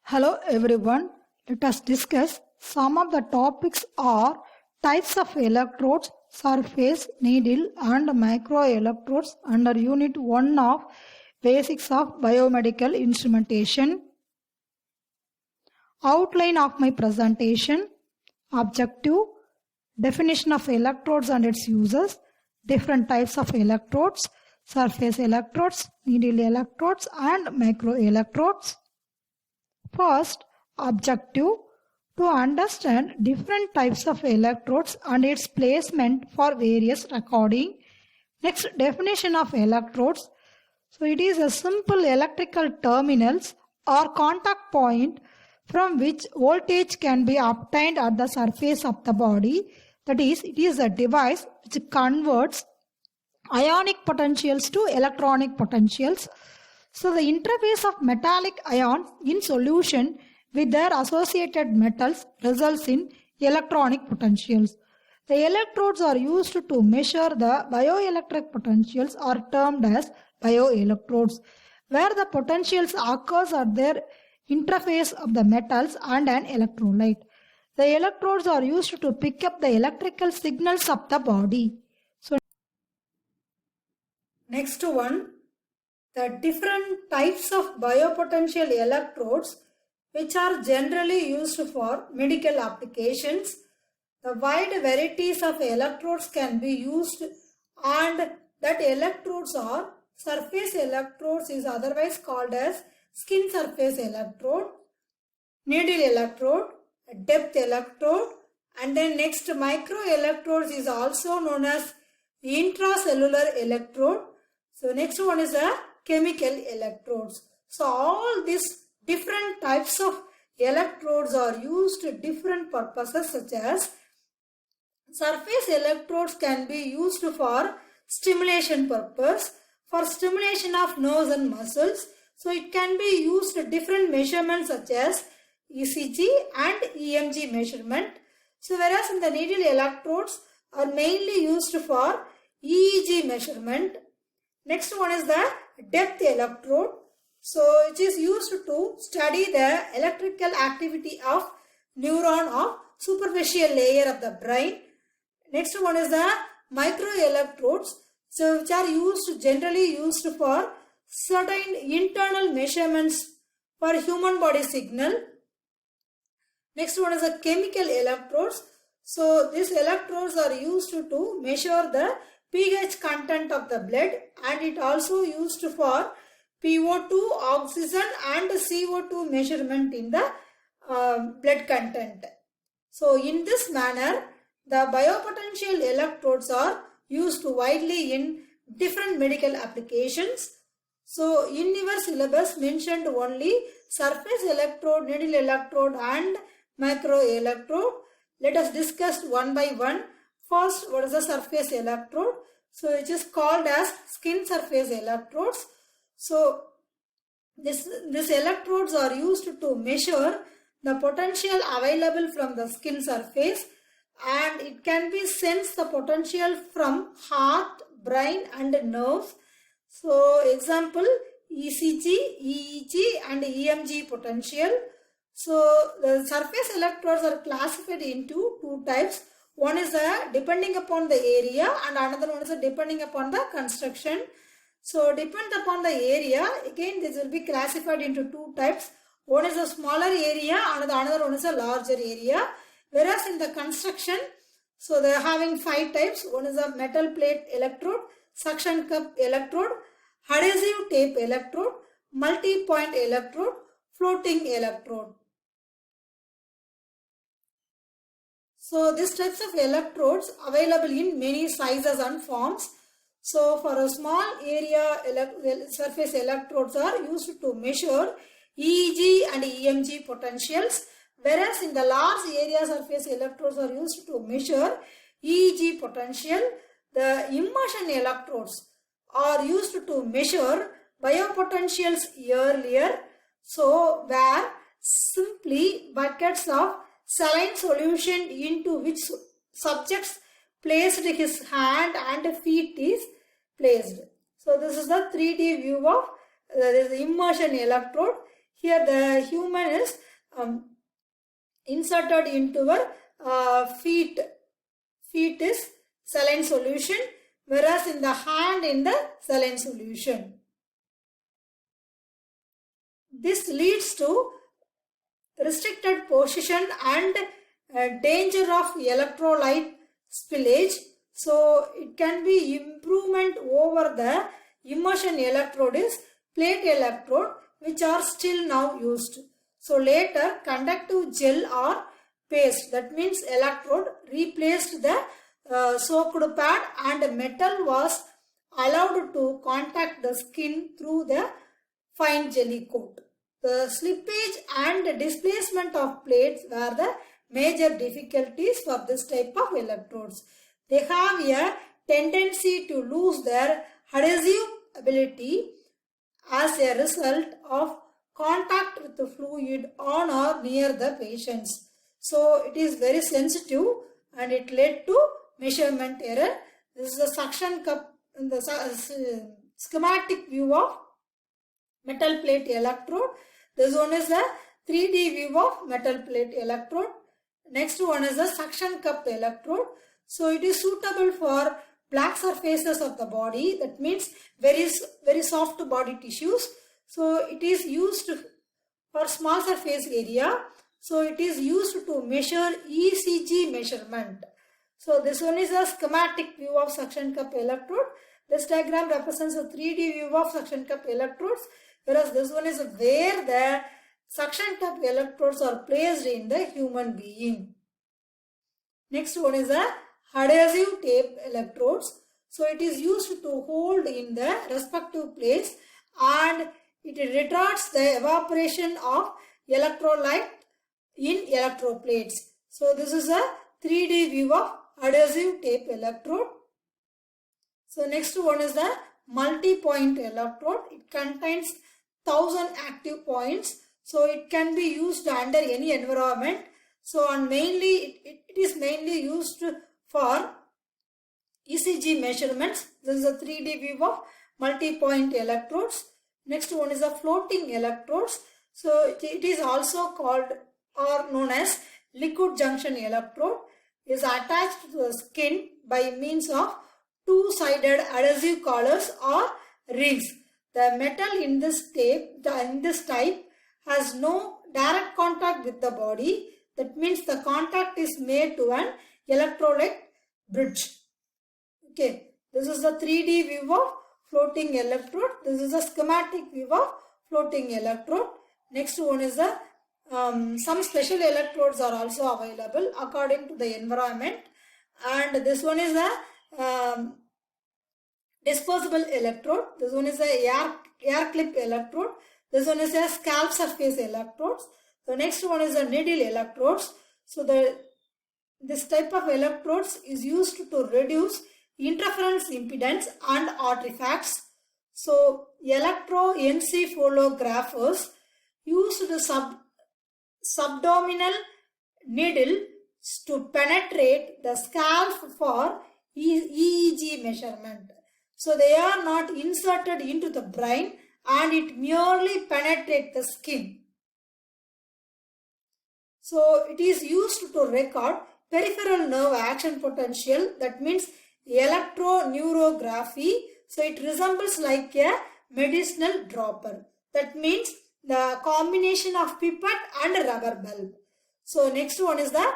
Hello everyone, let us discuss some of the topics are types of electrodes, surface, needle and microelectrodes under Unit 1 of Basics of Biomedical Instrumentation. Outline of my presentation, objective, definition of electrodes and its uses, different types of electrodes, surface electrodes, needle electrodes and microelectrodes. First, objective, to understand different types of electrodes and its placement for various recording. Next, definition of electrodes. So it is a simple electrical terminals or contact point from which voltage can be obtained at the surface of the body. That is, it is a device which converts ionic potentials to electronic potentials. So the interface of metallic ions in solution with their associated metals results in electronic potentials. The electrodes are used to measure the bioelectric potentials are termed as bioelectrodes, where the potentials occurs at their interface of the metals and an electrolyte. The electrodes are used to pick up the electrical signals of the body. So next one, the different types of biopotential electrodes which are generally used for medical applications. The wide varieties of electrodes can be used, and that electrodes are surface electrodes is otherwise called as skin surface electrode, needle electrode, depth electrode, and then next microelectrodes is also known as intracellular electrode. So next one is a chemical electrodes. So all these different types of electrodes are used to different purposes, such as surface electrodes can be used for stimulation purpose, for stimulation of nerves and muscles. So it can be used to different measurements such as ECG and EMG measurement. So whereas in the needle electrodes are mainly used for EEG measurement. Next one is the depth electrode. So it is used to study the electrical activity of neuron of superficial layer of the brain. Next one is the microelectrodes, so which are generally used for certain internal measurements for human body signal. Next one is the chemical electrodes. So these electrodes are used to measure the pH content of the blood, and it also used for PO2, oxygen and CO2 measurement in the blood content. So in this manner, the biopotential electrodes are used widely in different medical applications. So in your syllabus mentioned only surface electrode, needle electrode and microelectrode. Let us discuss one by one. First, what is the surface electrode? So it is called as skin surface electrodes. So this electrodes are used to measure the potential available from the skin surface, and it can be sense the potential from heart, brain and nerves. So example, ECG, EEG and EMG potential. So the surface electrodes are classified into two types. One is depending upon the area and another one is depending upon the construction. So depend upon the area, again this will be classified into two types. One is a smaller area and the another one is a larger area. Whereas in the construction, so they are having 5 types. One is a metal plate electrode, suction cup electrode, adhesive tape electrode, multi-point electrode, floating electrode. So these types of electrodes available in many sizes and forms. So for a small area, surface electrodes are used to measure EEG and EMG potentials, whereas in the large area surface electrodes are used to measure EEG potential. The immersion electrodes are used to measure biopotentials earlier. So where simply buckets of saline solution into which subjects placed his hand and feet is placed. So this is the 3D view of the immersion electrode. Here the human is inserted into a feet is saline solution, whereas in the hand in the saline solution. This leads to restricted position and danger of electrolyte spillage. So it can be improvement over the immersion electrode is plate electrode, which are still now used. So later conductive gel or paste, that means electrode, replaced the soaked pad, and metal was allowed to contact the skin through the fine jelly coat. The slippage and displacement of plates were the major difficulties for this type of electrodes. They have a tendency to lose their adhesive ability as a result of contact with the fluid on or near the patients. So it is very sensitive and it led to measurement error. This is a suction cup in the schematic view of metal plate electrode. This one is the 3D view of metal plate electrode. Next one is the suction cup electrode. So it is suitable for black surfaces of the body. That means very soft body tissues. So it is used for small surface area. So it is used to measure ECG measurement. So this one is a schematic view of suction cup electrode. This diagram represents a 3D view of suction cup electrodes, whereas this one is where the suction cup electrodes are placed in the human being. Next one is the adhesive tape electrodes. So it is used to hold in the respective place and it retards the evaporation of electrolyte in electroplates. So this is a 3D view of adhesive tape electrode. So next one is the multi-point electrode. It contains 1000 active points. So it can be used under any environment. So and mainly it is mainly used for ECG measurements. This is a 3D view of multi-point electrodes. Next one is the floating electrodes. So it is also called or known as liquid junction electrode. It is attached to the skin by means of two-sided adhesive collars or rings. The metal in this type has no direct contact with the body. That means the contact is made to an electrolyte bridge. Okay, this is the 3D view of floating electrode. This is a schematic view of floating electrode. Next one is the some special electrodes are also available according to the environment, and this one is a disposable electrode. This one is a air clip electrode. This one is a scalp surface electrodes. The next one is a needle electrodes. So this type of electrodes is used to reduce interference impedance and artifacts. So electroencephalographers use the subdominal needle to penetrate the scalp for EEG measurement. So they are not inserted into the brain and it merely penetrates the skin. So it is used to record peripheral nerve action potential, that means electroneurography. So it resembles like a medicinal dropper. That means the combination of pipette and rubber bulb. So next one is the,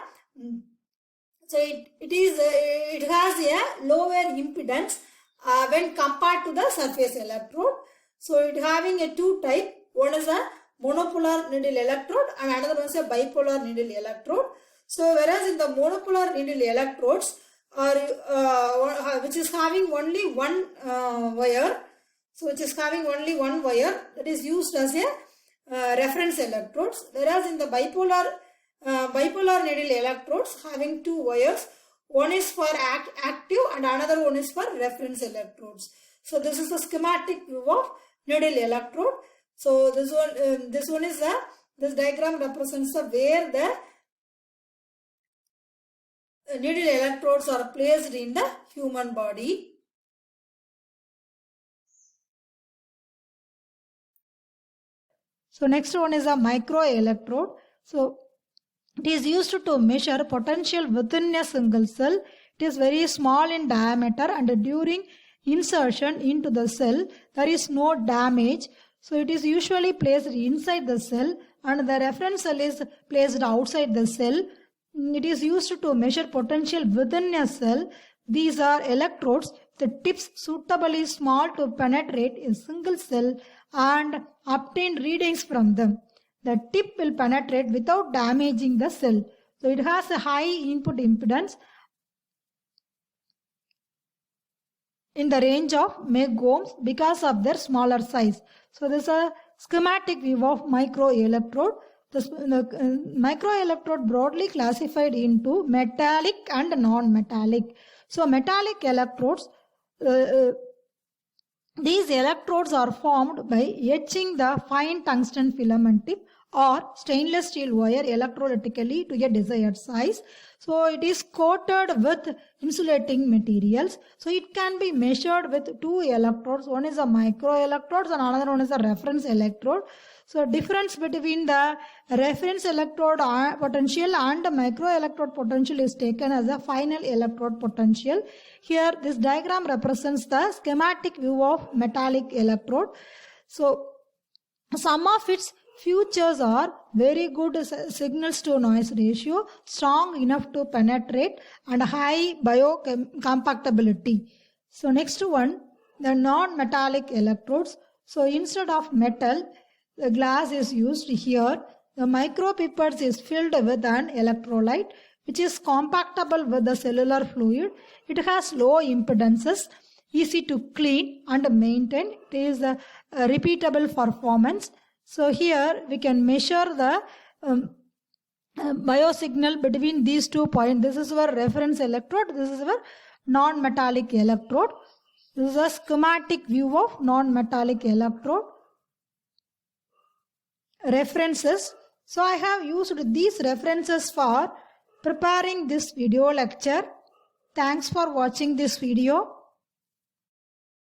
so it has a lower impedance when compared to the surface electrode. So it having a two type. One is a monopolar needle electrode and another one is a bipolar needle electrode. So whereas in the monopolar needle electrodes are which is having only one wire, so which is having only one wire, that is used as a reference electrodes, whereas in the bipolar needle electrodes having two wires, one is for active and another one is for reference electrodes. So this is the schematic view of needle electrode. So this one is this diagram represents where the needle electrodes are placed in the human body. So next one is a microelectrode. So it is used to measure potential within a single cell. It is very small in diameter and during insertion into the cell there is no damage. So it is usually placed inside the cell and the reference cell is placed outside the cell. It is used to measure potential within a cell. These are electrodes, the tips suitably small to penetrate a single cell and obtain readings from them. The tip will penetrate without damaging the cell. So it has a high input impedance in the range of megohms because of their smaller size. So this is a schematic view of microelectrode. The microelectrode broadly classified into metallic and non-metallic. So metallic electrodes, these electrodes are formed by etching the fine tungsten filament tip or stainless steel wire electrolytically to a desired size. So it is coated with insulating materials. So it can be measured with two electrodes. One is a microelectrode and another one is a reference electrode. So difference between the reference electrode potential and the microelectrode potential is taken as a final electrode potential. Here this diagram represents the schematic view of metallic electrode. So some of its features are very good signals to noise ratio, strong enough to penetrate and high biocompatibility. So next one, the non-metallic electrodes. So instead of metal, the glass is used here. The micropipettes is filled with an electrolyte which is compactable with the cellular fluid. It has low impedances, easy to clean and maintain. It is a repeatable performance. So here we can measure the biosignal between these 2 points. This is our reference electrode. This is our non-metallic electrode. This is a schematic view of non-metallic electrode. References. So I have used these references for preparing this video lecture. Thanks for watching this video.